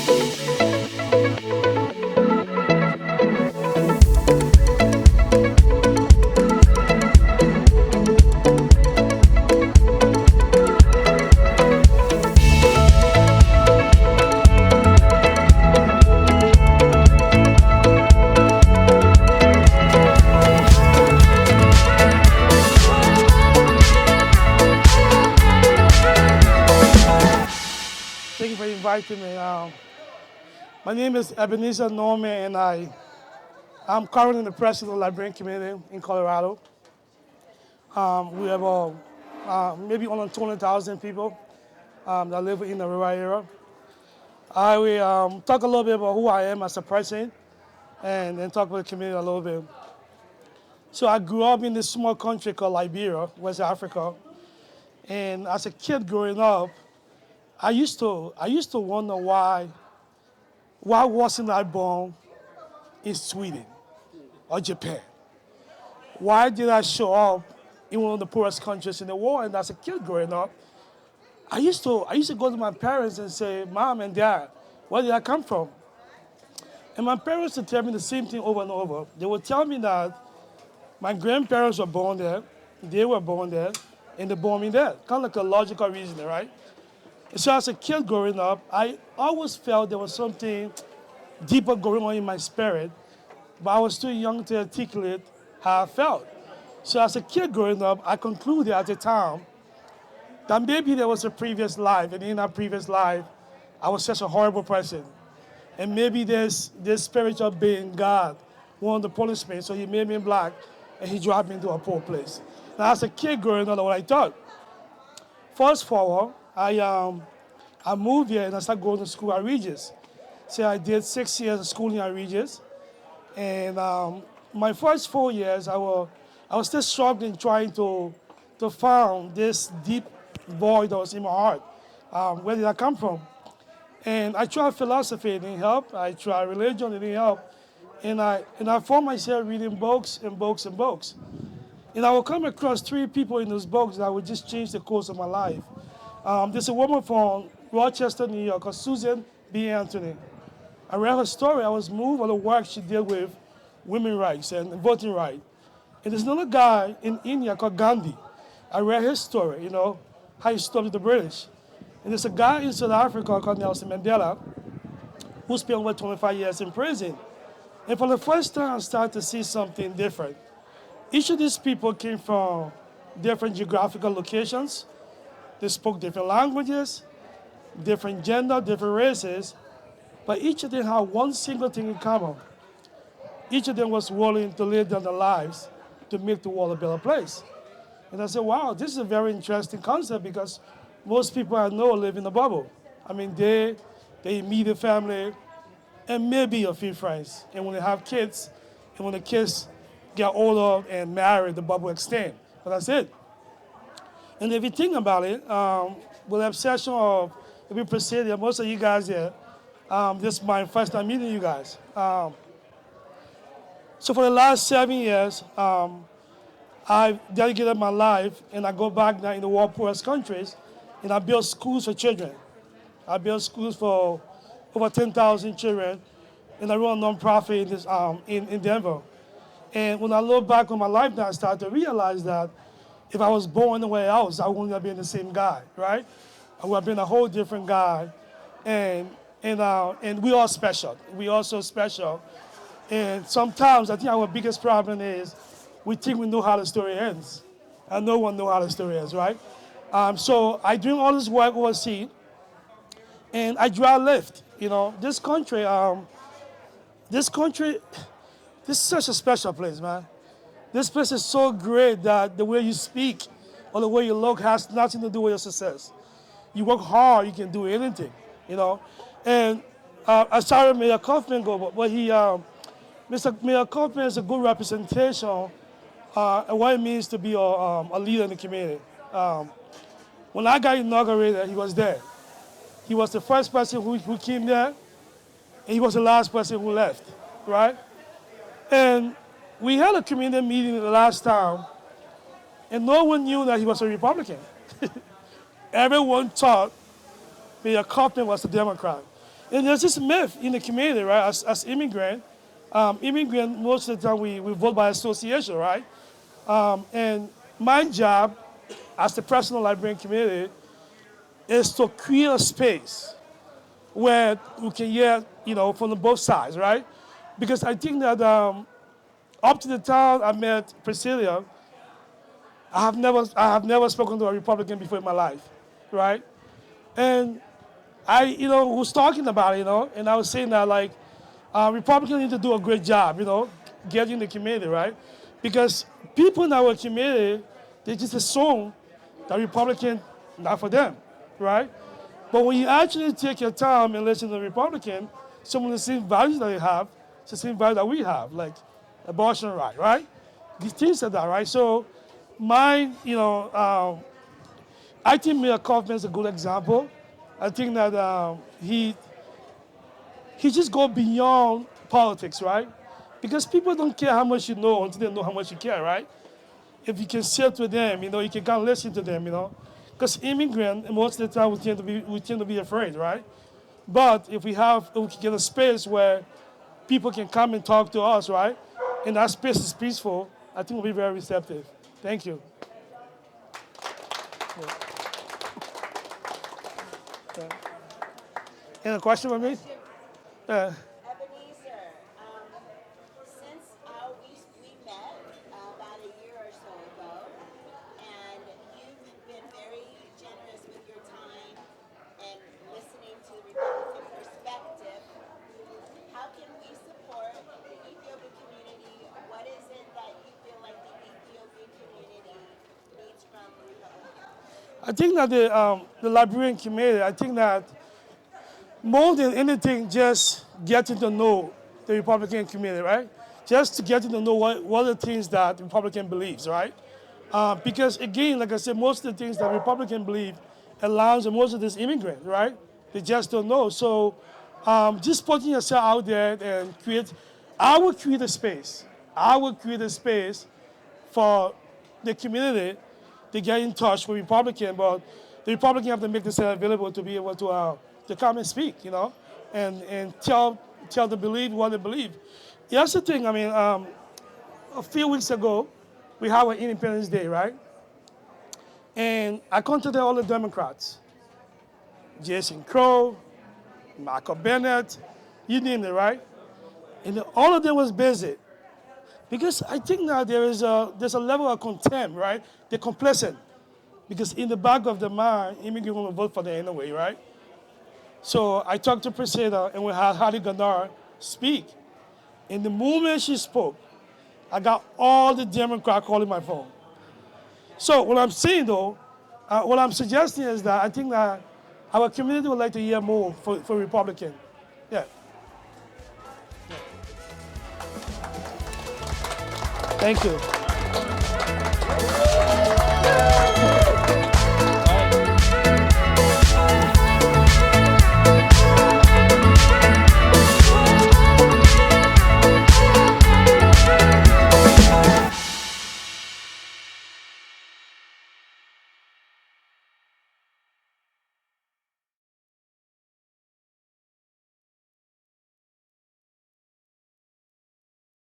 Thank you for inviting me. My name is Ebenezer and I'm currently the president of the Liberian community in Colorado. We have maybe almost 200,000 people that live in the rural area. I will talk a little bit about who I am as a person and then talk about the community a little bit. So I grew up in this small country called Liberia, West Africa. And as a kid growing up, I used to wonder why wasn't I born in Sweden or Japan? Why did I show up in one of the poorest countries in the world? And as a kid growing up, I used to go to my parents and say, Mom and Dad, where did I come from? And my parents would tell me the same thing over and over. They would tell me that my grandparents were born there, they were born there, and they born me there. Kind of like a logical reasoning, right? And so as a kid growing up, I always felt there was something deeper going on in my spirit, but I was too young to articulate how I felt. So as a kid growing up, I concluded at the time that maybe there was a previous life, and in that previous life, I was such a horrible person. And maybe this spiritual being, God, wanted to punish me, so he made me black, and he dropped me into a poor place. Now, as a kid growing up, what I thought. Fast forward, I moved here and I started going to school at Regis. So I did 6 years of schooling at Regis. And my first 4 years, I was still struggling trying to find this deep void that was in my heart. Where did I come from? And I tried philosophy, it didn't help. I tried religion, it didn't help. And I found myself reading books and books and books. And I would come across 3 people in those books that would just change the course of my life. There's a woman from Rochester, New York, called Susan B. Anthony. I read her story. I was moved by the work she did with women's rights and voting rights. And there's another guy in India called Gandhi. I read his story, how he stopped the British. And there's a guy in South Africa called Nelson Mandela who spent over 25 years in prison. And for the first time, I started to see something different. Each of these people came from different geographical locations. They spoke different languages, different gender, different races, but each of them had one single thing in common. Each of them was willing to lay down their lives to make the world a better place. And I said, wow, this is a very interesting concept because most people I know live in a bubble. I mean, they immediate family, and maybe a few friends. And when they have kids, and when the kids get older and married, the bubble extends. But that's it. And if you think about it, with the obsession of, if we proceed, most of you guys here, this is my first time meeting you guys. So for the last 7 years, I've dedicated my life, and I go back now in the world poorest countries, and I build schools for children. I built schools for over 10,000 children, and I run a nonprofit in, this, in Denver. And when I look back on my life now, I started to realize that if I was born anywhere else, I wouldn't have been the same guy, right? I would have been a whole different guy. And we are special. We are so special. And sometimes I think our biggest problem is we think we know how the story ends. And no one knows how the story ends, right? So I do all this work overseas, and I drive Lyft. This country, this is such a special place, man. This place is so great that the way you speak or the way you look has nothing to do with your success. You work hard, you can do anything, And I started Mayor Kaufman go, but Mr. Mayor Kaufman is a good representation of what it means to be a leader in the community. When I got inaugurated, he was there. He was the first person who came there, and he was the last person who left, right? And we had a community meeting the last time, and no one knew that he was a Republican. Everyone thought Mayor Kaufman was a Democrat. And there's this myth in the community, right? As immigrant, most of the time we vote by association, right? And my job as the president of the Liberian community is to create a space where we can hear, from the both sides, right? Because I think that up to the time I met Priscilla, I have never spoken to a Republican before in my life, right? And I, was talking about it, and I was saying that like Republicans need to do a great job, getting the community, right? Because people in our community, they just assume that Republican not for them, right? But when you actually take your time and listen to the Republican, some of the same values that they have, it's the same values that we have, like abortion right? These things like that, right? So mine, I think Mayor Kaufman is a good example. I think that he just go beyond politics, right? Because people don't care how much you know until they know how much you care, right? If you can sit with them, you can kind of listen to them, Because immigrants, most of the time, we tend to be afraid, right? But if we can get a space where people can come and talk to us, right? And that space is peaceful, I think we'll be very receptive. Thank you. Yeah. Any question for me? Yeah. Ebenezer, since we met about a year or so ago, and you've been very generous with your time and listening to the Republican perspective, how can we support the Ethiopian community? What is it that you feel like the Ethiopian community needs from the Republicans? I think that the Liberian community, I think that more than anything, just getting to know the Republican community, right? Just to getting to know what are the things that the Republican believes, right? Because again, like I said, most of the things that Republican believe aligns with most of these immigrants, right? They just don't know. So just putting yourself out there and I would create a space. I would create a space for the community to get in touch with Republican, but the Republican have to make themselves available to be able to come and speak, and tell the believe what they believe. Here's the thing. I mean, a few weeks ago, we had our Independence Day, right? And I contacted all the Democrats, Jason Crow, Michael Bennett, you name it, right? And all of them was busy. Because I think that there's a level of contempt, right? They're complacent. Because in the back of the mind, immigrants want to vote for them anyway, right? So I talked to Priscilla, and we had Hadi Gandar speak. And the moment she spoke, I got all the Democrats calling my phone. So what I'm saying, though, what I'm suggesting is that I think that our community would like to hear more for Republican. Yeah. Thank you.